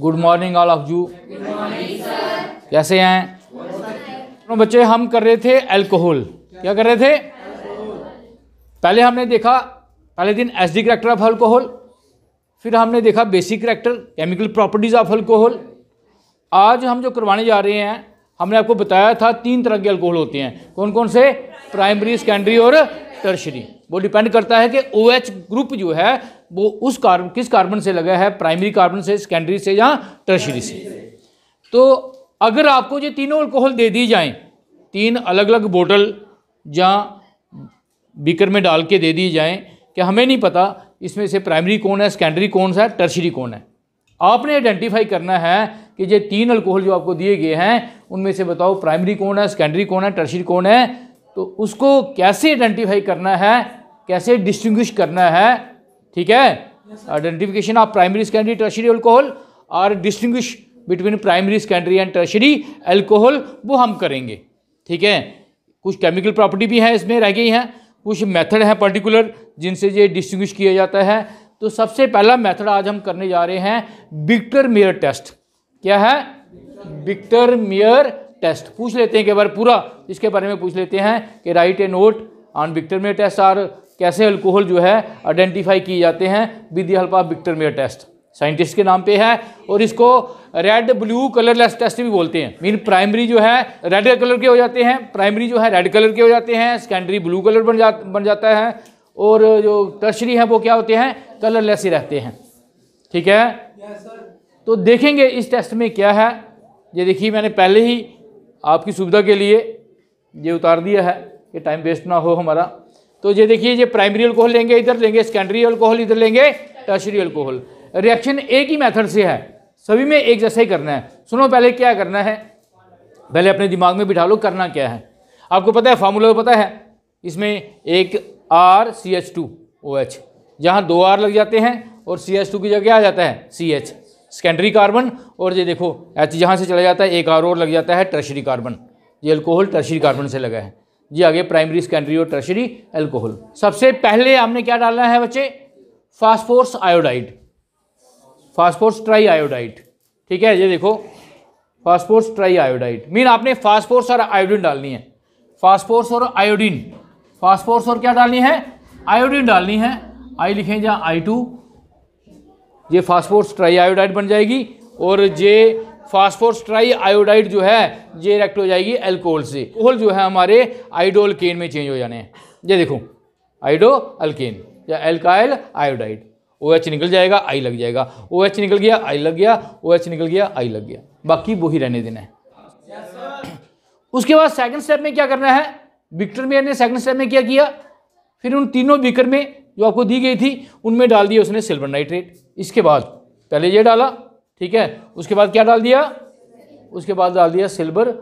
Good morning all of you. कैसे हैं तो बच्चे? हम कर रहे थे अल्कोहल। क्या कर रहे थे? पहले हमने देखा पहले दिन एसिडिक करैक्टर ऑफ अल्कोहल, फिर हमने देखा basic character chemical properties of alcohol. आज हम जो करवाने जा रहे हैं, हमने आपको बताया था 3 तरह के अल्कोहल होते हैं। कौन कौन से? प्राइमरी, सेकेंडरी और टर्शरी। वो डिपेंड करता है कि OH ग्रुप जो है वो उस किस कार्बन से लगा है, प्राइमरी कार्बन से, सेकेंडरी से या टर्शरी से। तो अगर आपको ये तीनों अल्कोहल दे दी जाएं, 3 अलग अलग बोतल या बीकर में डाल के दे दी जाएं कि हमें नहीं पता इसमें से प्राइमरी कौन है, सेकेंडरी कौन सा है, टर्शरी कौन है। आपने आइडेंटिफाई करना है कि ये 3 अल्कोहल जो आपको दिए गए हैं उनमें से बताओ प्राइमरी कौन है, सेकेंडरी कौन है, टर्शरी कौन है। तो उसको कैसे आइडेंटिफाई करना है, कैसे डिस्टिंग्विश करना है, ठीक है। Identification of primary, secondary, tertiary alcohol और distinguish between primary, secondary and tertiary alcohol, वो हम करेंगे, ठीक है। कुछ केमिकल प्रॉपर्टी भी है इसमें रह गई हैं, कुछ मेथड हैं पर्टिकुलर जिनसे ये डिस्टिंग्विश किया जाता है। तो सबसे पहला मेथड आज हम करने जा रहे हैं विक्टर मेयर टेस्ट। क्या है? Victor Meyer test. पूछ लेते हैं एक बार पूरा इसके बारे में पूछ लेते हैं कि write a note on Victor Meyer test और कैसे अल्कोहल जो है आइडेंटिफाई किए जाते हैं with the help of Victor Meyer test. Scientist के नाम पे है और इसको रेड ब्लू कलरलेस टेस्ट भी बोलते हैं। मीन प्राइमरी जो है रेड कलर के हो जाते हैं, प्राइमरी जो है रेड कलर के हो जाते हैं, सेकेंडरी ब्लू कलर बन जाता है और जो टर्शरी है वो क्या होते हैं? कलरलेस ही रहते हैं, ठीक है। तो देखेंगे इस टेस्ट में क्या है। ये देखिए मैंने पहले ही आपकी सुविधा के लिए ये उतार दिया है कि टाइम वेस्ट ना हो हमारा। तो ये देखिए ये प्राइमरी अल्कोहल लेंगे, इधर लेंगे सेकेंडरी अल्कोहल, इधर लेंगे टर्शरी अल्कोहल। रिएक्शन एक ही मेथड से है, सभी में एक जैसा ही करना है। सुनो पहले क्या करना है, पहले अपने दिमाग में बिठा लो करना क्या है। आपको पता है फार्मूला पता है, इसमें एक RCH2OH, जहाँ 2 R लग जाते हैं और CH2 की जगह आ जाता है CH, सेकेंडरी कार्बन। और ये देखो H जहाँ से चला जाता है एक R और लग जाता है टर्शरी कार्बन। ये अल्कोहल टर्शरी कार्बन से लगा है। ये आगे प्राइमरी, सेकेंडरी और टर्शरी अल्कोहल। सबसे पहले हमने क्या डालना है बच्चे? Phosphorus iodide, phosphorus try iodide, ठीक है। ये देखो फास्फोरस ट्राई आयोडाइड मीन आपने फास्फोरस और आयोडीन डालनी है। फास्फोरस और आयोडीन, फास्फोरस और क्या डालनी है? आयोडीन डालनी है। आई लिखें जहाँ I2, ये फास्फोरस ट्राई आयोडाइड बन जाएगी और ये फास्फोरस ट्राई आयोडाइड जो है ये रिएक्ट हो जाएगी अल्कोहल से। अल्कोहल जो है हमारे आइडो अल्केन में चेंज हो जाने हैं। ये देखो आइडो अल्केन या अल्काइल आयोडाइड, OH निकल जाएगा, I लग जाएगा, OH निकल गया, I लग गया, OH निकल गया, I लग गया, बाकी वही रहने देना है। उसके बाद सेकंड स्टेप में क्या करना है? विक्टर मेयर ने सेकंड स्टेप में क्या किया, फिर उन तीनों बीकर में जो आपको दी गई थी उनमें डाल दिया उसने सिल्वर नाइट्रेट। इसके बाद पहले ये डाला, ठीक है, उसके बाद क्या डाल दिया? उसके बाद डाल दिया silver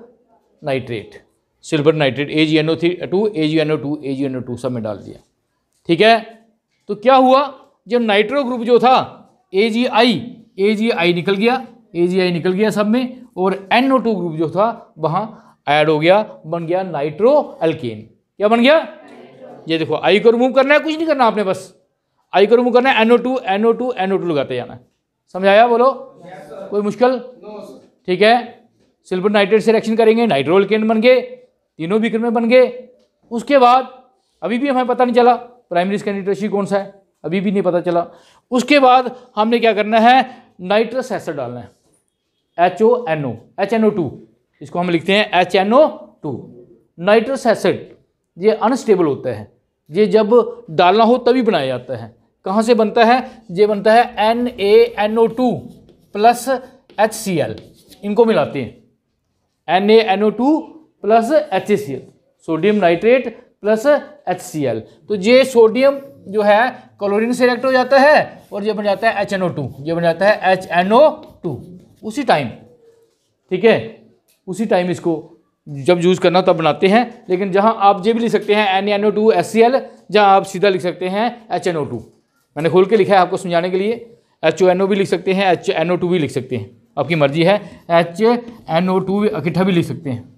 nitrate, silver nitrate AgNO2 AgNO2 AgNO2 सब में डाल दिया, ठीक है। तो क्या हुआ, जो नाइट्रो ग्रुप जो था AgI निकल गया, AgI निकल गया सब में, और NO2 ग्रुप जो था वहाँ ऐड हो गया, बन गया नाइट्रो अल्केन। क्या बन गया? ये देखो I को रिमूव करना है, कुछ नहीं करना आपने, बस I को रिमूव करना है, NO2 लगाते जाना है। समझाया? बोलो कोई मुश्किल? ठीक है। सिल्वर नाइट्रेट से रिएक्शन करेंगे, नाइट्रो अल्केन बन गए, तीनों बीकर में बन गए। उसके बाद अभी भी हमें पता नहीं चला प्राइमरी, सेकेंडरी, टर्शरी कौन सा है, अभी भी नहीं पता चला। उसके बाद हमने क्या करना है? नाइट्रस एसिड डालना है, HNO2, इसको हम लिखते हैं HNO2। नाइट्रस एसिड ये अनस्टेबल होता है, ये जब डालना हो तभी बनाया जाता है। कहाँ से बनता है? ये बनता है NaNO2 प्लस HCl, इनको मिलाते हैं NaNO2 plus HCl, sodium nitrate plus HCl। तो ये सोडियम जो है क्लोरीन से रिएक्ट हो जाता है और ये बन जाता है HNO2, ये बन जाता है HNO2 उसी टाइम, ठीक है। उसी टाइम इसको जब यूज़ करना तब बनाते हैं। लेकिन जहाँ आप ये भी लिख सकते हैं NaNO2 HCl, जहाँ आप सीधा लिख सकते हैं HNO2, मैंने खोल के लिखा है आपको समझाने के लिए। HNO भी लिख सकते हैं, HNO2 भी लिख सकते हैं, आपकी मर्जी है। HNO2 इकट्ठा भी लिख सकते हैं,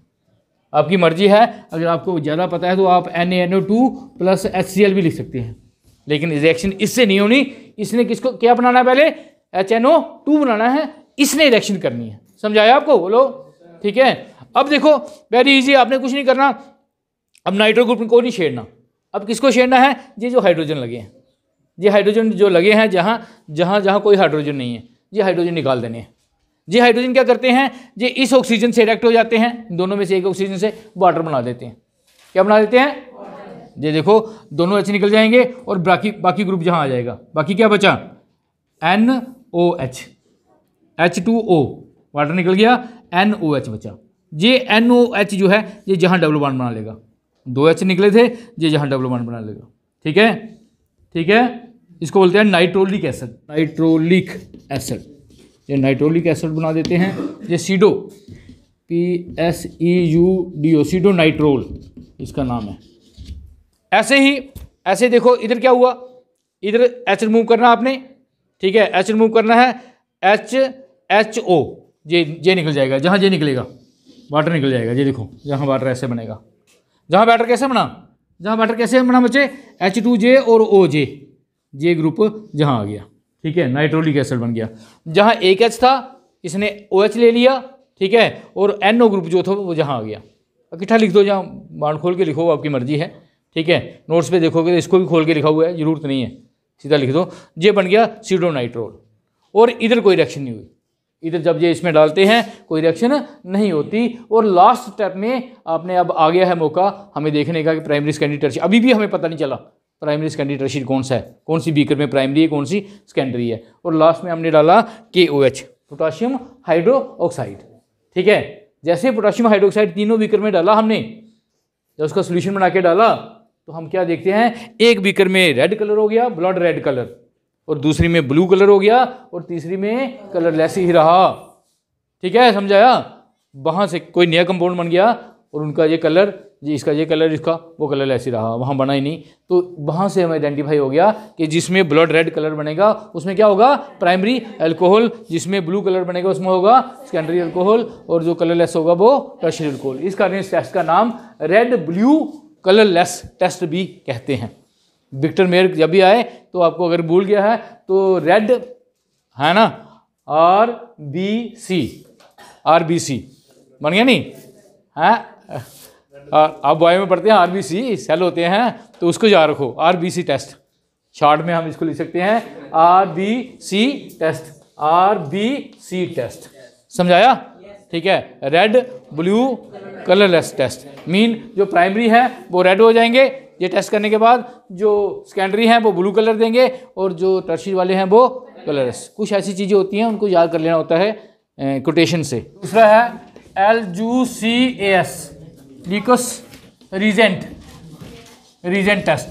आपकी मर्जी है। अगर आपको ज़्यादा पता है तो आप NaNO2 प्लस HCl भी लिख सकते हैं। लेकिन रिएक्शन इससे नहीं होनी, इसने किसको क्या बनाना है? पहले HNO2 बनाना है, इसने रिएक्शन करनी है। समझाया आपको? बोलो। ठीक है, अब देखो वेरी इजी, आपने कुछ नहीं करना। अब नाइट्रो ग्रुप को नहीं छेड़ना। अब किसको छेड़ना है? ये जो हाइड्रोजन लगे हैं, ये हाइड्रोजन जो लगे हैं जहाँ जहाँ जहाँ कोई हाइड्रोजन नहीं है, ये हाइड्रोजन निकाल देने हैं। ये हाइड्रोजन क्या करते हैं? ये इस ऑक्सीजन से रिएक्ट हो जाते हैं, दोनों में से एक ऑक्सीजन से वाटर बना देते हैं। क्या बना देते हैं? ये देखो दोनों H निकल जाएंगे और बाकी ग्रुप जहाँ आ जाएगा। बाकी क्या बचा? NOH, H2O, वाटर निकल गया, NOH बचा। ये NOH जो है ये जहाँ डबल बॉन्ड बना लेगा, 2 H निकले थे, ये जहाँ डबल बॉन्ड बना लेगा। ठीक है, ठीक है, इसको बोलते हैं नाइट्रोलिक एसिड। नाइट्रोलिक एसिड, ये नाइट्रोलिक एसिड बना देते हैं। ये सीडो, PSEUDO, सीडो नाइट्रोल इसका नाम है। ऐसे ही ऐसे देखो इधर क्या हुआ, इधर H रिमूव करना आपने। ठीक है, H रिमूव करना है, HO, ये निकल जाएगा, जहाँ ये निकलेगा वाटर निकल जाएगा। ये देखो जहाँ वाटर ऐसे बनेगा, जहाँ वाटर कैसे बना, जहाँ वाटर कैसे बना बच्चे? H2J और OJ, ये ग्रुप जहाँ आ गया। ठीक है, नाइट्रोलिक एसिड बन गया। जहाँ एक H था इसने OH ले लिया। ठीक है, और NO ग्रुप जो था वो जहाँ आ गया। इकट्ठा लिख दो, जहाँ बांध खोल के लिखो, आपकी मर्जी है। ठीक है, नोट्स पे देखोगे तो इसको भी खोल के लिखा हुआ है, जरूरत नहीं है, सीधा लिख दो। ये बन गया सीडोनाइट्रोल। और इधर कोई रिएक्शन नहीं हुई, इधर जब ये इसमें डालते हैं कोई रिएक्शन नहीं होती। और लास्ट स्टेप में आपने अब आ गया है मौका हमें देखने का कि प्राइमरी सेकेंडरी टर्शियरी, अभी भी हमें पता नहीं चला प्राइमरी सेकेंडरी टर्शियरी कौन सा है, कौन सी बीकर में प्राइमरी है, कौन सी सेकेंडरी है। और लास्ट में हमने डाला KOH, पोटाशियम हाइड्रोक्साइड। ठीक है, जैसे पोटाशियम हाइड्रोक्साइड तीनों बीकर में डाला हमने, जब उसका सोल्यूशन बना के डाला तो हम क्या देखते हैं? एक बीकर में रेड कलर हो गया, ब्लड रेड कलर, और दूसरी में ब्लू कलर हो गया, और तीसरी में कलरलेस ही रहा। ठीक है, समझाया? वहाँ से कोई नया कंपाउंड बन गया और उनका ये कलर, इसका ये कलर, इसका वो कलर ऐसे रहा, वहाँ बना ही नहीं। तो वहाँ से हमें आइडेंटिफाई हो गया कि जिसमें ब्लड रेड कलर बनेगा उसमें क्या होगा? Primary alcohol. जिसमें ब्लू कलर बनेगा उसमें होगा सेकेंडरी अल्कोहल, और जो कलरलेस होगा वो टर्शियरी अल्कोहल। इस कारण इस टेस्ट का नाम रेड ब्लू कलरलेस टेस्ट भी कहते हैं। विक्टर मेयर जब भी आए तो आपको अगर भूल गया है तो रेड है ना, RBC बन गया नहीं है? आप बॉय में पढ़ते हैं RBC सेल होते हैं, तो उसको याद रखो, RBC टेस्ट। शॉर्ट में हम इसको लिख सकते हैं RBC टेस्ट, RBC टेस्ट। समझाया? ठीक है, red blue colourless test. Mean जो प्राइमरी है वो रेड हो जाएंगे ये टेस्ट करने के बाद, जो सेकेंडरी हैं वो ब्लू कलर देंगे, और जो टर्शियरी वाले हैं वो कलरलेस। कुछ ऐसी चीज़ें होती हैं उनको याद कर लेना होता है कोटेशन से। दूसरा है LUCAS, Lucas reagent test.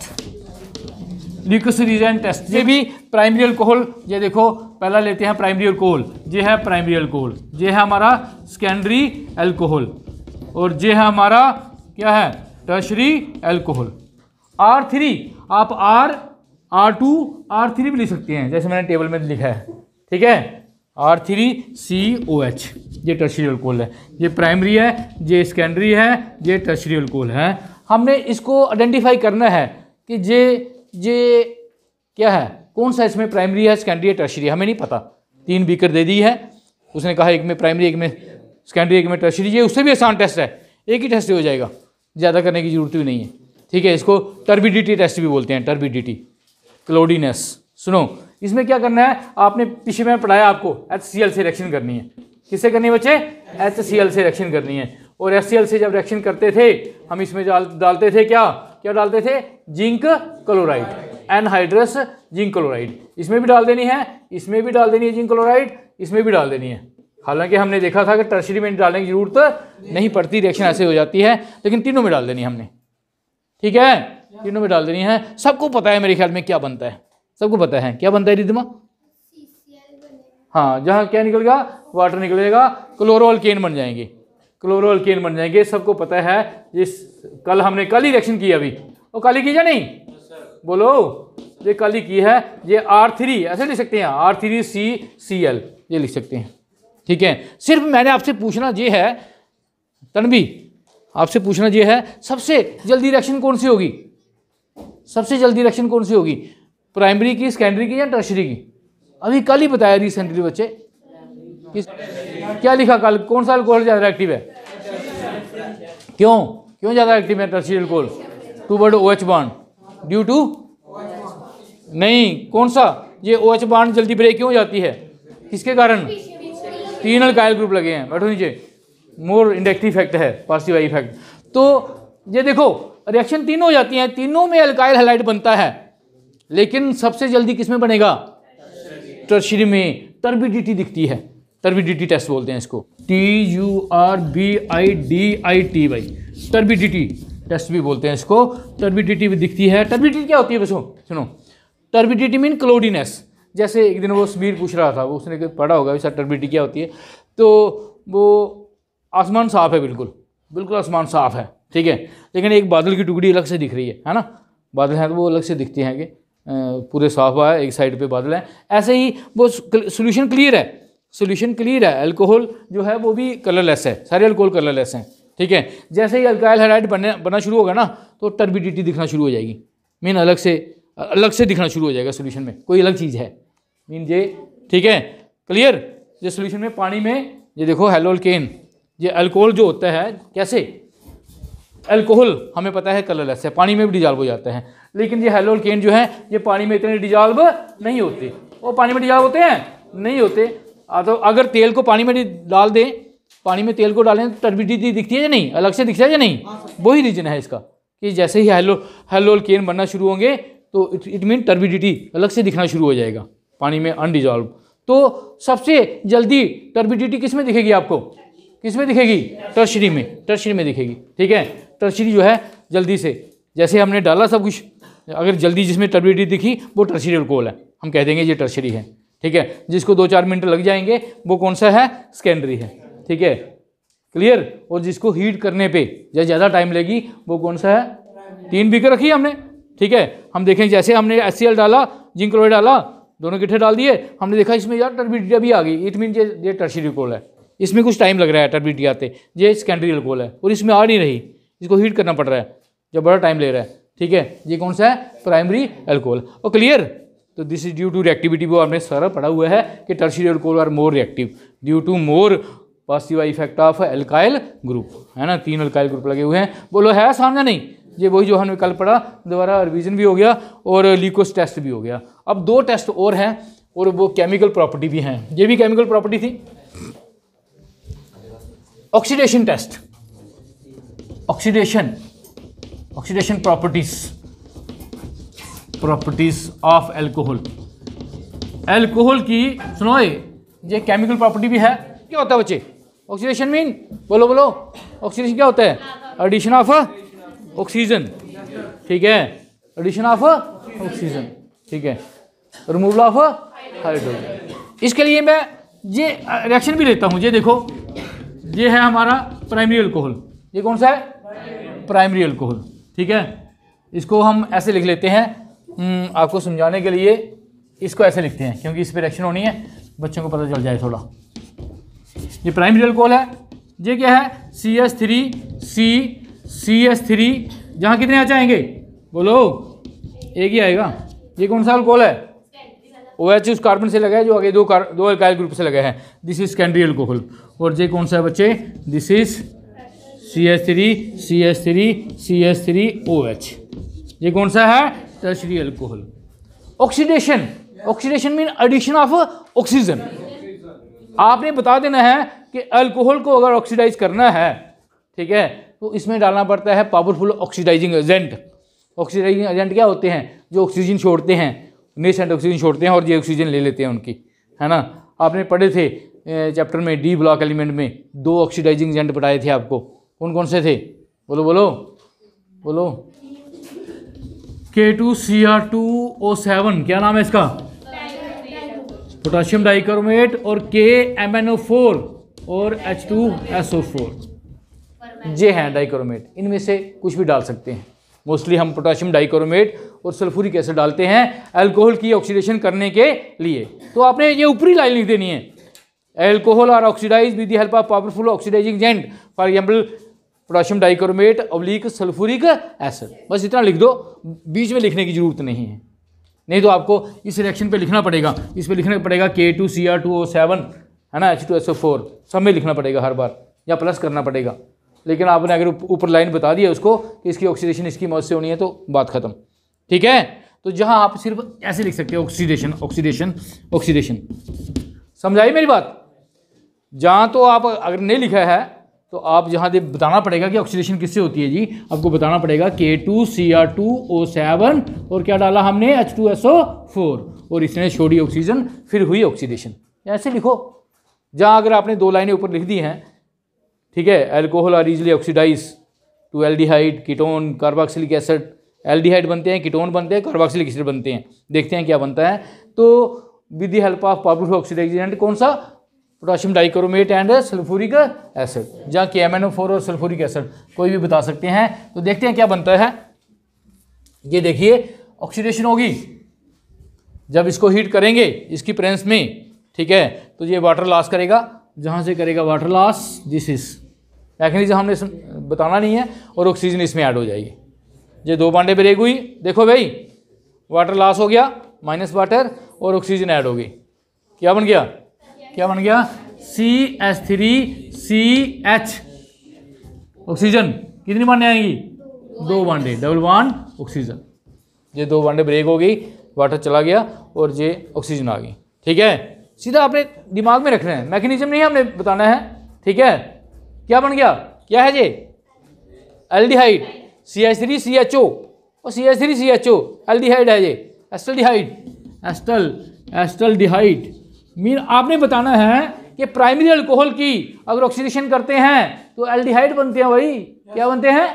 Lucas reagent test ये भी प्राइमरी अल्कोहल। ये देखो पहला लेते हैं प्राइमरी अल्कोहल, ये है प्राइमरी अल्कोहल, ये है हमारा सेकेंडरी अल्कोहल, और ये है हमारा क्या है? Tertiary alcohol. R3 आप R2 R3 भी लिख सकते हैं, जैसे मैंने टेबल में लिखा है। ठीक है, R3COH, ये टर्शियरी अल्कोहल है। ये प्राइमरी है, ये सेकेंडरी है, ये टर्शियरी अल्कोहल है। हमने इसको आइडेंटिफाई करना है कि ये क्या है, कौन सा इसमें प्राइमरी है, सेकेंडरी है, टर्शियरी, हमें नहीं पता। 3 बीकर दे दी है, उसने कहा एक में प्राइमरी, एक में सेकेंडरी, एक में टर्शियरी। ये उससे भी आसान टेस्ट है, एक ही टेस्ट हो जाएगा, ज़्यादा करने की जरूरत भी नहीं है। ठीक है, इसको टर्बिडिटी टेस्ट भी बोलते हैं, टर्बिडिटी, क्लोडीनेस। सुनो, इसमें क्या करना है, आपने पिछले में पढ़ाया आपको HCl से रिएक्शन करनी है। किससे करनी है बच्चे? HCl से रिएक्शन करनी है। और HCl से जब रिएक्शन करते थे हम इसमें डालते थे क्या डालते थे? Zinc chloride, anhydrous zinc chloride. इसमें भी डाल देनी है, इसमें भी डाल देनी है जिंक क्लोराइड, इसमें भी डाल देनी है। हालांकि हमने देखा था कि टर्शियरी में डालने की जरूरत नहीं पड़ती, रिएक्शन ऐसे हो जाती है, लेकिन तीनों में डाल देनी है हमने। ठीक है, तीनों में डाल देनी है। सबको पता है मेरे ख्याल में क्या बनता है, सबको पता है क्या बनता है रिद्धिमा? हाँ, जहाँ क्या निकलेगा? वाटर निकलेगा, क्लोरोअल्केन बन जाएंगे, क्लोरोअल्केन बन जाएंगे, सबको पता है। जिस हमने कल ही रिएक्शन की, अभी वो कल ही की या नहीं? बोलो, ये कल ही की है। ये R3 ऐसे लिख सकते हैं, R3CCl ये लिख सकते हैं। ठीक है, सिर्फ मैंने आपसे पूछना ये है, तनवी आपसे पूछना ये है, सबसे जल्दी रिएक्शन कौन सी होगी? सबसे जल्दी रिएक्शन कौन सी होगी? प्राइमरी की, सेकेंडरी की या टर्शियरी की? अभी कल ही बताया रिसेंटली बच्चे, क्या लिखा कल, कौन सा अल्कोहल ज़्यादा एक्टिव है? क्यों ज़्यादा एक्टिव है tertiary alcohol? Toward OH bond due to, नहीं, कौन सा? ये OH बॉन्ड जल्दी ब्रेक क्यों हो जाती है? किसके कारण? 3 अल्काइल ग्रुप लगे हैं। बैठो नीचे। मोर इंडक्टिव इफेक्ट है, पॉजिटिव इफेक्ट। तो ये देखो रिएक्शन तीनों हो जाती हैं, तीनों में अल्काइल हैलाइड बनता है, लेकिन सबसे जल्दी किस में बनेगा? टर्शियरी में। टर्बिडिटी दिखती है, टर्बिडिटी टेस्ट बोलते हैं इसको, TURBIDIT भाई, टर्बिडिटी टेस्ट भी बोलते हैं इसको। टर्बिडिटी भी दिखती है। टर्बिडिटी क्या होती है बच्चों? सुनो, टर्बिडिटी मीन क्लोडीनेस। जैसे एक दिन वो समीर पूछ रहा था, वो उसने पढ़ा होगा सर टर्बिडिटी क्या होती है, तो वो आसमान साफ है, बिल्कुल आसमान साफ है, ठीक है, लेकिन एक बादल की टुकड़ी अलग से दिख रही है ना, बादल हैं तो वो अलग से दिखते हैं कि पूरे साफ हुआ है, एक साइड पे बादल है। ऐसे ही वो सोल्यूशन क्लियर है, सोल्यूशन क्लियर है। अल्कोहल जो है वो भी कलरलेस है, सारे अल्कोहल कलरलेस हैं, ठीक है। जैसे ही अल्काइल हैलाइड बनना शुरू होगा ना, तो टर्बिडिटी दिखना शुरू हो जाएगी, मीन अलग से दिखना शुरू हो जाएगा सोल्यूशन में, कोई अलग चीज़ है, मीन ये, ठीक है, क्लियर। ये सोल्यूशन में पानी में ये देखो हेलोल्केन, ये अल्कोहल जो होता है, कैसे अल्कोहल हमें पता है कलरलेस है, पानी में भी डिजॉल्व हो जाता है, लेकिन ये हेलोल्केन जो है ये पानी में इतने डिजॉल्व नहीं होते। वो पानी में डिजॉल्व होते हैं? नहीं होते। तो अगर तेल को पानी में डाल दें, पानी में तेल को डालें तो टर्बिडिटी दिखती है या नहीं? अलग से दिखता है या नहीं? वही रीजन है इसका कि जैसे ही हेलोल्केन बनना शुरू होंगे तो इट मीन टर्बिडिटी अलग से दिखना शुरू हो जाएगा, पानी में अनडिजॉल्व। तो सबसे जल्दी टर्बिडिटी किस में दिखेगी आपको? किस में दिखेगी? टर्शियरी में, टर्शियरी में दिखेगी, ठीक है। टर्शियरी जो है जल्दी से, जैसे हमने डाला सब कुछ, अगर जल्दी जिसमें टर्बिडिटी दिखी वो टर्शियरी अल्कोहल है, हम कह देंगे ये टर्शियरी है, ठीक है। जिसको 2-4 मिनट लग जाएंगे वो कौन सा है? सेकेंडरी है, ठीक है, क्लियर। और जिसको हीट करने पे या ज़्यादा टाइम लेगी वो कौन सा है? 3 बीकर रखी है हमने, ठीक है। हम देखें जैसे हमने HCl डाला, जिंक क्लोराइड डाला, दोनों इकट्ठे डाल दिए, हमने देखा इसमें यार टर्बिडिटी भी आ गई, इट मीन ये टर्शियरी अल्कोहल है। इसमें कुछ टाइम लग रहा है टर्बिडिटी आते, ये सेकेंडरी अल्कोहल है और इसमें आ नहीं रही, इसको हीट करना पड़ रहा है, जब बड़ा टाइम ले रहा है, ठीक है। ये कौन सा है? Primary alcohol. और क्लियर। तो this is due to reactivity, वो आपने सारा पढ़ा हुआ है कि tertiary alcohol are more reactive due to more positive effect of alkyl group, है ना। 3 अल्काइल ग्रुप लगे हुए हैं। बोलो है आसान या नहीं? ये वही जो हमने कल पढ़ा, दोबारा रिवीजन भी हो गया और ल्यूकोस टेस्ट भी हो गया। अब 2 टेस्ट और हैं और वो केमिकल प्रॉपर्टी भी हैं, ये भी केमिकल प्रॉपर्टी थी। Oxidation test, oxidation properties of alcohol. Alcohol की सुनो, ये केमिकल प्रॉपर्टी भी है। क्या होता है बच्चे ऑक्सीडेशन मीन? बोलो ऑक्सीडेशन क्या होता है? एडिशन ऑफ ऑक्सीजन, ठीक है, एडिशन ऑफ ऑक्सीजन, ठीक है, रिमूवल ऑफ हाइड्रोजन। इसके लिए मैं ये रिएक्शन भी लेता हूँ। ये देखो, ये है हमारा प्राइमरी अल्कोहल। ये कौन सा है? प्राइमरी अल्कोहल, ठीक है। इसको हम ऐसे लिख लेते हैं, आपको समझाने के लिए इसको ऐसे लिखते हैं क्योंकि इस पर रिएक्शन होनी है, बच्चों को पता चल जाए थोड़ा। ये प्राइमरी अल्कोहल है। ये क्या है? CH3, जहाँ कितने आ जाएंगे? बोलो, एक ही आएगा। ये कौन सा अल्कोहल है? OH उस कार्बन से लगा है जो आगे दो अल्काइल ग्रुप से लगा है, दिस इज सेकेंडरी अल्कोहल। और ये कौन सा है बच्चे? This is CH3OH। ये कौन सा है? Tertiary alcohol. Oxidation mean addition of oxygen. आपने बता देना है कि अल्कोहल को अगर ऑक्सीडाइज करना है, ठीक है, तो इसमें डालना पड़ता है powerful oxidising agent. Oxidising agent क्या होते हैं? जो ऑक्सीजन छोड़ते हैं, नेसेंट ऑक्सीजन छोड़ते हैं और ये ऑक्सीजन ले लेते हैं उनकी, है ना। आपने पढ़े थे चैप्टर में, डी ब्लॉक एलिमेंट में 2 ऑक्सीडाइजिंग एजेंट बताए थे आपको। कौन कौन से थे? बोलो। K2Cr2O7, क्या नाम है इसका? Potassium dichromate. और KMnO4 और H2SO4, ये हैं डाइक्रोमेट। इनमें से कुछ भी डाल सकते हैं। मोस्टली हम पोटाशियम डाइक्रोमेट और सल्फ्यूरिक एसिड डालते हैं अल्कोहल की ऑक्सीडेशन करने के लिए। तो आपने ये ऊपरी लाइन लिख देनी है, alcohol are oxidise with the help of powerful oxidising agent, for example potassium dichromate oblique sulphuric acid. बस इतना लिख दो, बीच में लिखने की जरूरत नहीं है, नहीं तो आपको इस रिएक्शन पे लिखना पड़ेगा। इस पे लिखना पड़ेगा K2Cr2O7, है ना, H2SO4 सब में लिखना पड़ेगा हर बार, या प्लस करना पड़ेगा। लेकिन आपने अगर ऊपर लाइन बता दिया उसको कि इसकी ऑक्सीडेशन इसकी मदद से होनी है तो बात खत्म। ठीक है, तो जहां आप सिर्फ ऐसे लिख सकते हो ऑक्सीडेशन ऑक्सीडेशन ऑक्सीडेशन। समझाई मेरी बात? जहां तो आप अगर नहीं लिखा है तो आप जहां दे बताना पड़ेगा कि ऑक्सीडेशन किससे होती है जी, आपको बताना पड़ेगा K2Cr2O7 और क्या डाला हमने H2SO4 और इसने छोड़ी ऑक्सीजन, फिर हुई ऑक्सीडेशन। ऐसे लिखो। जहां अगर आपने 2 लाइनें ऊपर लिख दी हैं, ठीक है, alcohol are easily oxidise to aldehyde ketone carboxylic acid, aldehyde बनते हैं, कीटोन बनते हैं, कार्बोक्सिलिक एसिड बनते हैं। देखते हैं क्या बनता है। तो with the help of powerful oxidant कौन सा, potassium dichromate and sulphuric acid, जहाँ KMnO4 और सल्फ्यूरिक एसिड कोई भी बता सकते हैं। तो देखते हैं क्या बनता है। ये देखिए ऑक्सीडेशन होगी जब इसको हीट करेंगे इसकी प्रेजेंस में, ठीक है, तो ये वाटर लॉस करेगा। जहाँ से करेगा water loss, this is mechanism हमने बताना नहीं है, और ऑक्सीजन इसमें ऐड हो जाएगी। ये 2 बांडें ब्रेक हुई, देखो भाई वाटर लॉस हो गया माइनस वाटर और ऑक्सीजन ऐड हो गई। क्या बन गया, क्या बन गया, CH3CH। ऑक्सीजन कितनी बांडें आएंगी, 2 बांडें, डबल बॉन्ड ऑक्सीजन। ये 2 बांडें ब्रेक हो गई, वाटर चला गया और ये ऑक्सीजन आ गई। ठीक है, सीधा आपने दिमाग में रखना है, मैकेनिज्म नहीं हमने बताना है। ठीक है, क्या बन गया, क्या है ये, एल्डिहाइड CH3CHO और CH3CHO एल्डिहाइड है ये, एस्टल्डिहाइड एस्टल्डिहाइड। मीन आपने बताना है कि प्राइमरी अल्कोहल की अगर ऑक्सीडेशन करते हैं तो एल्डिहाइड बनते हैं भाई। क्या बनते हैं,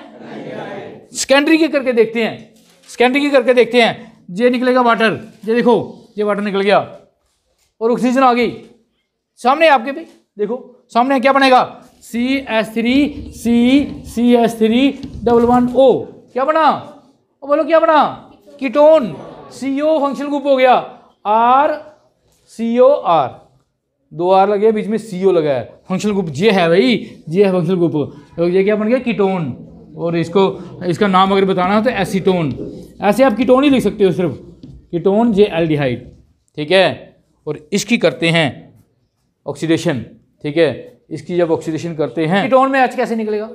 सेकेंडरी के करके देखते हैं, सेकेंडरी के करके देखते हैं। ये निकलेगा वाटर, ये देखो ये वाटर निकल गया और ऑक्सीजन आ गई सामने आपके भी, देखो सामने क्या बनेगा, CH3C डबल बॉन्ड O। क्या बना, बोलो क्या बना, कीटोन। CO फंक्शनल ग्रुप हो गया, RCOR, 2 R लगे बीच में CO लगा है, फंक्शनल ग्रुप ये है भाई, ये है फंक्शनल ग्रुप। तो ये क्या बन गया, कीटोन। और इसको इसका नाम अगर बताना हो तो एसीटोन। ऐसे आप कीटोन ही लिख सकते हो सिर्फ, कीटोन जे एल्डिहाइड। ठीक है, और इसकी करते हैं ऑक्सीडेशन। ठीक है, इसकी जब ऑक्सीडेशन करते हैं, कीटोन में H कैसे निकलेगा,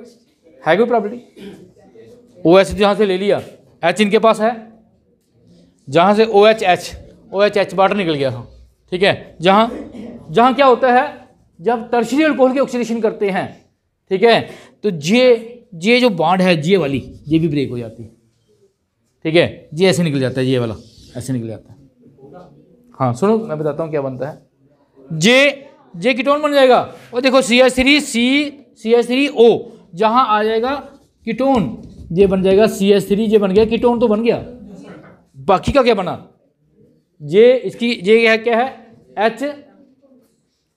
है कोई प्रॉपर्टी, OH जहाँ से ले लिया, H इनके पास है, जहाँ से OH बाहर निकल गया था। ठीक है, जहाँ क्या होता है जब टर्शियरी अल्कोहल की ऑक्सीडेशन करते हैं, ठीक है, तो ये जो बॉन्ड है ये वाली, ये भी ब्रेक हो जाती है। ठीक है, ये ऐसे निकल जाता है, ये वाला ऐसे निकल जाता है। हाँ सुनो मैं बताता हूँ क्या बनता है। जे कीटोन बन जाएगा, और देखो CH3O जहाँ आ जाएगा कीटोन, ये बन जाएगा CH3, ये बन गया कीटोन तो बन गया। बाकी का क्या बना, ये इसकी ये क्या है H,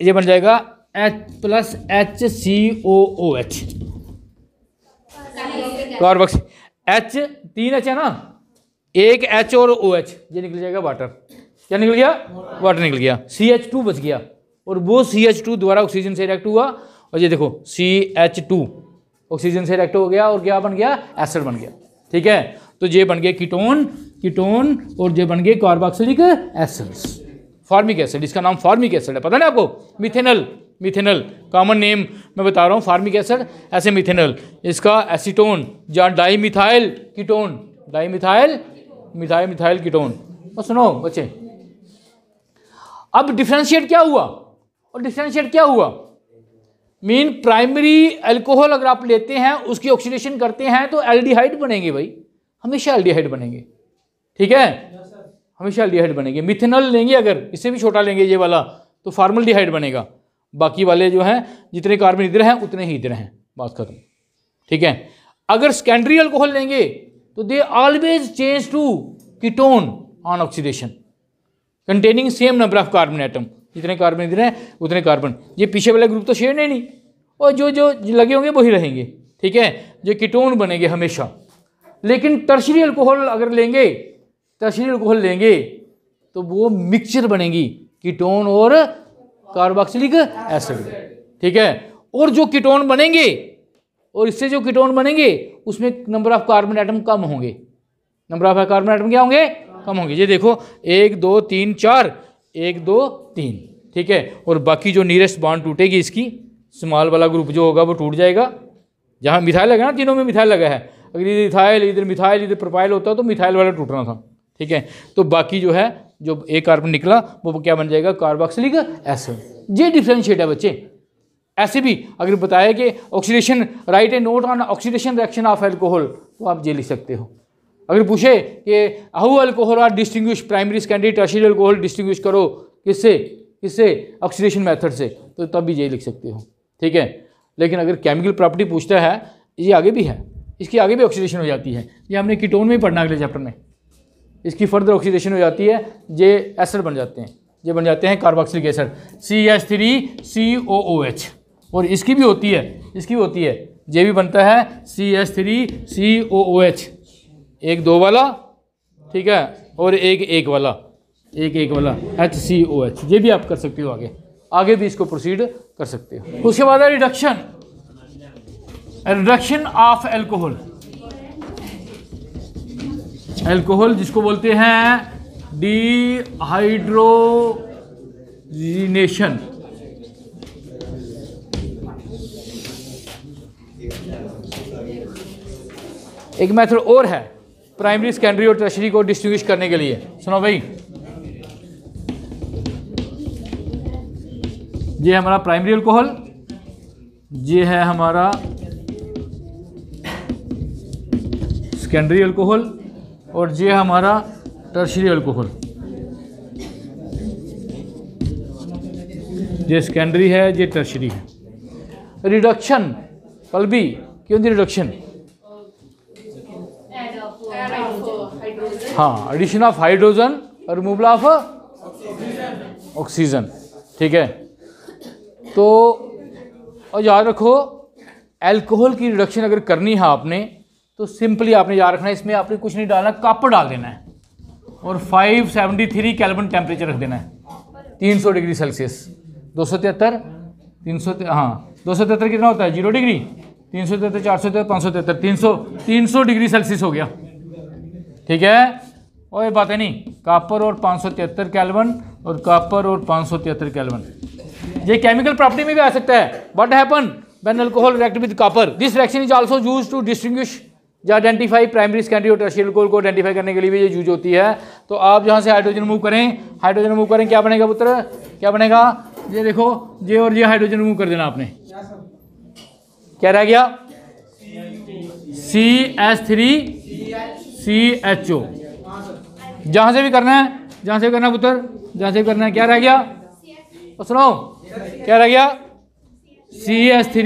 ये बन जाएगा H plus HCOOH carboxy. H 3 H है ना, एक H और OH, ये निकल जाएगा वाटर। क्या निकल गया, वाटर निकल गया। CH2 बच गया, और वो CH2 दोबारा ऑक्सीजन से रिएक्ट हुआ, और ये देखो CH2 ऑक्सीजन से रिएक्ट हो गया और क्या बन गया, एसिड बन गया। ठीक है, तो ये बन गए कीटोन और ये बन गए कार्बोक्सिलिक एसिड्स, फार्मिक एसिड। इसका नाम फार्मिक एसिड है, पता नहीं आपको, मिथेनल कॉमन नेम मैं बता रहा हूँ, फार्मिक एसिड ऐसे मिथेनल। इसका एसीटोन या डाईमिथाइल कीटोन। और सुनो बच्चे, अब डिफरेंशिएट क्या हुआ, मीन प्राइमरी अल्कोहल अगर आप लेते हैं उसकी ऑक्सीडेशन करते हैं तो एल्डिहाइड बनेंगे भाई, हमेशा एल्डिहाइड बनेंगे। ठीक है, हमेशा एल्डिहाइड बनेंगे। मिथेनॉल लेंगे अगर, इससे भी छोटा लेंगे ये वाला, तो फॉर्मल्डिहाइड बनेगा। बाकी वाले जो हैं जितने कार्बन इधर हैं उतने ही इधर हैं, बात खत्म। ठीक है, अगर सेकेंडरी अल्कोहल लेंगे तो they always change to ketone on oxidation containing same number of carbon atom. जितने कार्बन इधर हैं उतने कार्बन, ये पीछे वाला ग्रुप तो शेयर नहीं, और जो लगे होंगे वही रहेंगे। ठीक है, जो कीटोन बनेंगे हमेशा। लेकिन टर्शियरी अल्कोहल अगर लेंगे तो वो मिक्सचर बनेगी कीटोन और कार्बोक्सिलिक एसिड। ठीक है, और जो कीटोन बनेंगे और इससे जो कीटोन बनेंगे उसमें नंबर ऑफ कार्बन एटम कम होंगे। नंबर ऑफ कार्बन एटम क्या होंगे, कम होंगे। ये देखो 1 2 3 4, 1 2 3। ठीक है, और बाकी जो नियरेस्ट बॉन्ड टूटेगी इसकी, स्मॉल वाला ग्रुप जो होगा वो टूट जाएगा। जहाँ मिथाइल लगा ना, तीनों में मिथाइल लगा है, अगर इधर इथाइल इधर मिथाइल इधर प्रोपाइल होता तो मिथाइल वाला टूटना था, ठीक है। तो बाकी जो है जो एक कार्बन निकला वो क्या बन जाएगा, कार्बोक्सिलिक एसिड। ये डिफ्रेंशिएट है बच्चे। ऐसे भी अगर बताया कि oxidation, write a note on oxidation reaction of alcohol, तो आप ये लिख सकते हो। अगर पूछे कि how alcohol are distinguish, primary secondary tertiary alcohol distinguish करो किससे, किससे, ऑक्सीडेशन मेथड से, तो तब भी ये लिख सकते हो, ठीक है। लेकिन अगर केमिकल प्रॉपर्टी पूछता है, ये आगे भी है, इसकी आगे भी ऑक्सीडेशन हो जाती है, ये हमने कीटोन में ही पढ़ना अगले चैप्टर में। इसकी फर्दर ऑक्सीडेशन हो जाती है, ये एसिड बन जाते हैं, ये बन जाते हैं कार्बोक्सिलिक एसिड CH3COOH। और इसकी भी होती है, इसकी भी होती है, ये भी बनता है CH3COOH, एक 2 वाला, ठीक है, और एक 1 वाला, एक 1 वाला HCOH। ये भी आप कर सकते हो, आगे आगे भी इसको प्रोसीड कर सकते हो। उसके बाद है reduction, reduction of alcohol. Alcohol जिसको बोलते हैं डिहाइड्रोजिनेशन। एक मेथड और है प्राइमरी सेकेंडरी और टर्शियरी को डिस्टिंग्विश करने के लिए, सुनो भाई। ये हमारा प्राइमरी अल्कोहल, ये है हमारा सेकेंडरी अल्कोहल, और ये हमारा टर्शियरी अल्कोहल। ये सेकेंडरी है, ये टर्शियरी है। रिडक्शन कल भी क्यों दी रिडक्शन, हाँ, एडिशन ऑफ हाइड्रोजन और रिमूवल ऑफ ऑक्सीजन, ठीक है। तो और याद रखो, अल्कोहल की रिडक्शन अगर करनी है आपने, तो सिंपली आपने याद रखना है, इसमें आपने कुछ नहीं डालना, कॉपर डाल देना है और 573 केल्विन टेम्परेचर रख देना है, 300 डिग्री सेल्सियस। 273 300, हाँ 273 कितना होता है, 0 डिग्री, 373 473 573 300 डिग्री सेल्सियस हो गया, ठीक है। और ये बात है नहीं, कॉपर और 573 केल्विन और कॉपर और 573 केल्विन, ये केमिकल प्रॉपर्टी में भी आ सकता है। What happen when alcohol react with copper, this reaction is also used to distinguish या आइडेंटिफाई प्राइमरी सेकेंडरी और टर्शियरी अल्कोहल को आइडेंटिफाई करने के लिए भी ये यूज होती है। तो आप जहाँ से हाइड्रोजन रिमूव करें, हाइड्रोजन रिमूव करें, क्या बनेगा पुत्र, क्या बनेगा, ये देखो, ये और ये हाइड्रोजन रिमूव कर देना आपने, क्या रह गया, CH3CHO। जहाँ से भी करना है, जहाँ से भी करना है पुत्र, जहाँ से भी करना है, क्या रह गया, तो सुनो, क्या रह गया, CH3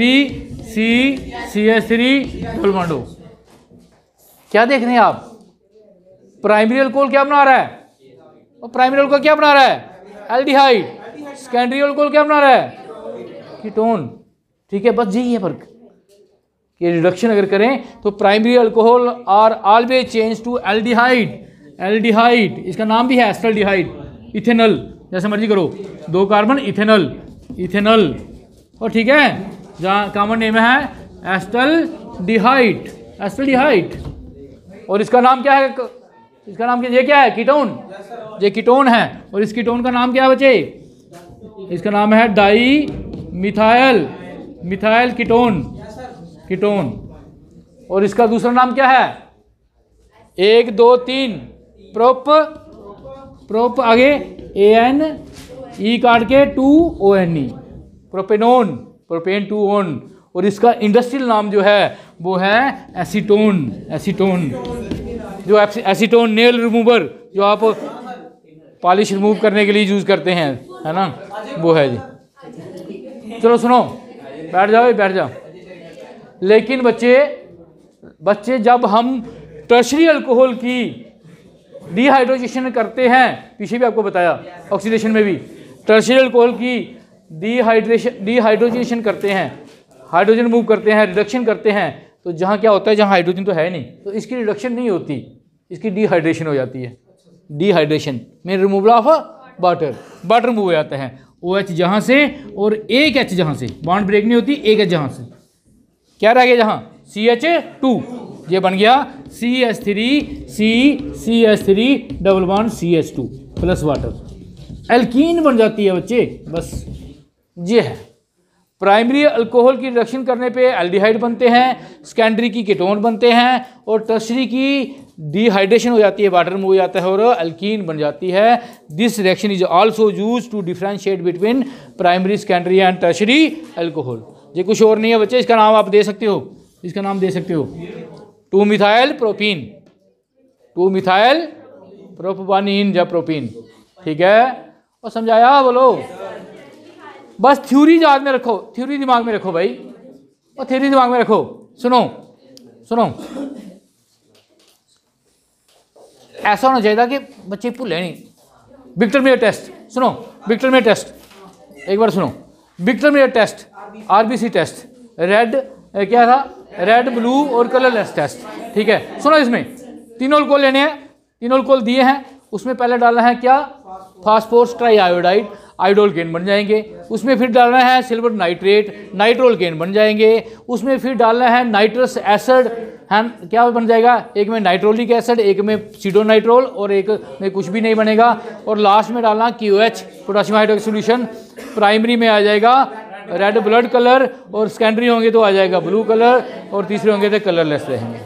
डबल बॉन्ड O। क्या देख रहे हैं आप, प्राइमरी अल्कोहल क्या बना रहा है, और प्राइमरी अल्कोहल क्या बना रहा है, एल्डिहाइड। सेकेंडरी अल्कोहल क्या बना रहा है, कीटोन, ठीक है। बस यही है फर्क कि रिडक्शन अगर करें तो primary alcohol are always change to aldehyde. Aldehyde, इसका नाम भी है एस्टल्डिहाइड, इथेनॉल, जैसे मर्जी करो, 2 कार्बन इथेनॉल, इथेनॉल, और ठीक है, जहाँ कॉमन नेम है एस्टल्डिहाइड, एस्टल्डिहाइड। और इसका नाम क्या है, इसका नाम क्या, ये क्या है, कीटोन, ये कीटोन है। और इस कीटोन का नाम क्या है बच्चे, इसका नाम है di methyl, methyl ketone, ketone. और इसका दूसरा नाम क्या है, 1 2 3 प्रोप, प्रोप आगे ANE काट के 2ONE, प्रोपेनोन, प्रोपेन 2ON। और इसका इंडस्ट्रियल नाम जो है वो है एसीटोन, एसीटोन। जो एसीटोन नेल रिमूवर जो आप पॉलिश रिमूव करने के लिए यूज़ करते हैं, है ना, वो है जी। चलो सुनो, बैठ जाओ, बैठ जाओ। लेकिन बच्चे जब हम टर्शियरी अल्कोहल की डिहाइड्रोजेशन करते हैं, पीछे भी आपको बताया ऑक्सीडेशन में भी, टर्शियरी अल्कोहल की डिहाइड्रोजेशन करते हैं, हाइड्रोजन मूव करते हैं, रिडक्शन करते हैं, तो जहाँ क्या होता है, जहाँ हाइड्रोजन तो है नहीं, तो इसकी रिडक्शन नहीं होती, इसकी डिहाइड्रेशन हो जाती है। डिहाइड्रेशन में removal of water, water remove हो जाता है, OH जहाँ से और एक H जहाँ से, बॉन्ड ब्रेक नहीं होती, एक H जहाँ से, क्या रह गया जहाँ, CH2, ये बन गया CH3 double bond CH2 plus water. Alkene बन जाती है बच्चे, बस ये है। प्राइमरी अल्कोहल की रिडक्शन करने पे एल्डिहाइड बनते हैं, सेकेंडरी की कीटोन बनते हैं, और टर्शरी की डिहाइड्रेशन हो जाती है, वाटर में हो जाता है और एल्कीन बन जाती है। This reaction is also use to differentiate between primary, secondary and tertiary alcohol. ये कुछ और नहीं है बच्चे, इसका नाम आप दे सकते हो, इसका नाम दे सकते हो 2-मिथाइल प्रोपीन, 2-मिथाइल प्रोपानीन या प्रोपीन। ठीक है, और समझाया? बोलो। बस थ्योरी याद में रखो, थ्योरी दिमाग में रखो भाई, और थ्योरी दिमाग में रखो। सुनो सुनो, ऐसा होना चाहिए था कि बच्चे भूले नहीं। विक्टर मेयर टेस्ट सुनो, विक्टर मेयर टेस्ट एक बार सुनो। Victor Meyer test, RBC test, red क्या था, रेड ब्लू और कलरलेस टेस्ट। ठीक है, सुनो, इसमें तीनों अल्कोहल लेने हैं, तीनों अल्कोहल दिए हैं, उसमें पहले डालना है क्या, फास्फोरस ट्राईआयोडाइड, आयोडोल्केन बन जाएंगे। उसमें फिर डालना है सिल्वर नाइट्रेट, नाइट्रोल्केन बन जाएंगे। उसमें फिर डालना है नाइट्रस एसिड, है क्या बन जाएगा, एक में नाइट्रोलिक एसिड, एक में सीडोनाइट्रोल, और एक में कुछ भी नहीं बनेगा। और लास्ट में डालना QH, potassium hydroxide solution. Primary में आ जाएगा रेड ब्लड कलर, और सेकेंडरी होंगे तो आ जाएगा ब्लू कलर, और तीसरे होंगे तो कलरलेस रहेंगे।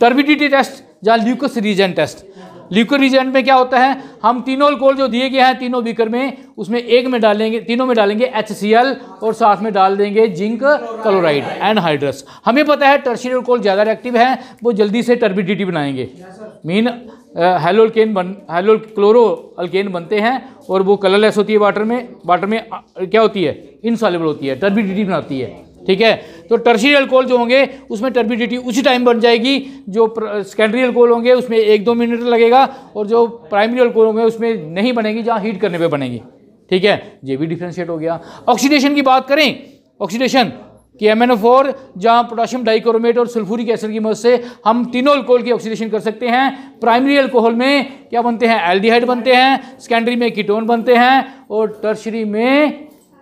टर्बिडिटी टेस्ट या ल्यूकस रीजेंट टेस्ट। ल्यूकर रीजेंट में क्या होता है, हम तीनों अल्कोहल जो दिए गए हैं तीनों बीकर में, उसमें एक में डालेंगे, तीनों में डालेंगे HCl, और साथ में डाल देंगे जिंक क्लोराइड एनहाइड्रस। हमें पता है टर्शियरी अल्कोहल ज़्यादा रिएक्टिव है, वो जल्दी से टर्बिडिटी बनाएंगे। मीन हेलो क्लोरो अल्केन बनते हैं, और वो कलरलेस होती है, वाटर में क्या होती है, इनसॉल्युबल होती है, टर्बिडिटी बनाती है। ठीक है, तो टर्शियरी अल्कोहल जो होंगे उसमें टर्बिडिटी उसी टाइम बन जाएगी, जो सेकेंडरी अल्कोहल होंगे उसमें 1-2 मिनट लगेगा, और जो प्राइमरी अल्कोहल होंगे उसमें नहीं बनेगी, जहाँ हीट करने पे बनेगी। ठीक है, ये भी डिफ्रेंशिएट हो गया। ऑक्सीडेशन की बात करें, ऑक्सीडेशन कि MnO4 जहाँ पोटेशियम डाइक्रोमेट और सल्फ्यूरिक एसिड की मदद से हम तीनों अल्कोहल की ऑक्सीडेशन कर सकते हैं। प्राइमरी अल्कोहल में क्या बनते हैं, एल्डिहाइड बनते हैं, सेकेंडरी में कीटोन बनते हैं, और टर्शरी में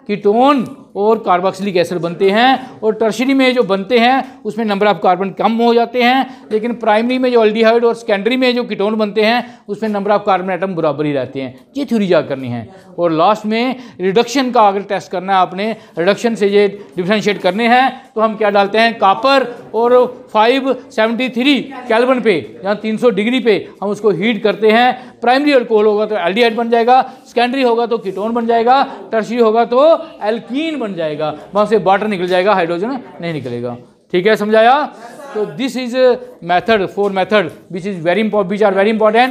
कीटोन और कार्बोक्सिलिक एसिड बनते हैं। और टर्शरी में जो बनते हैं उसमें नंबर ऑफ कार्बन कम हो जाते हैं, लेकिन प्राइमरी में जो एल्डिहाइड और सेकेंडरी में जो कीटोन बनते हैं उसमें नंबर ऑफ कार्बन एटम बराबर ही रहते हैं। ये थ्योरी याद करनी है। और लास्ट में रिडक्शन का अगर टेस्ट करना है आपने, रिडक्शन से ये डिफरेंशिएट करने हैं, तो हम क्या डालते हैं, कापर, और 573 केल्विन पे या 300 डिग्री पे हम उसको हीट करते हैं। प्राइमरी अल्कोहल होगा तो एल्डिहाइड बन जाएगा, सेकेंडरी होगा तो कीटोन बन जाएगा, टर्शरी होगा तो एल्कीन बन जाएगा, वहाँ से वाटर निकल जाएगा, हाइड्रोजन नहीं निकलेगा। ठीक है, समझाया? तो this is method, 4 method which are very important.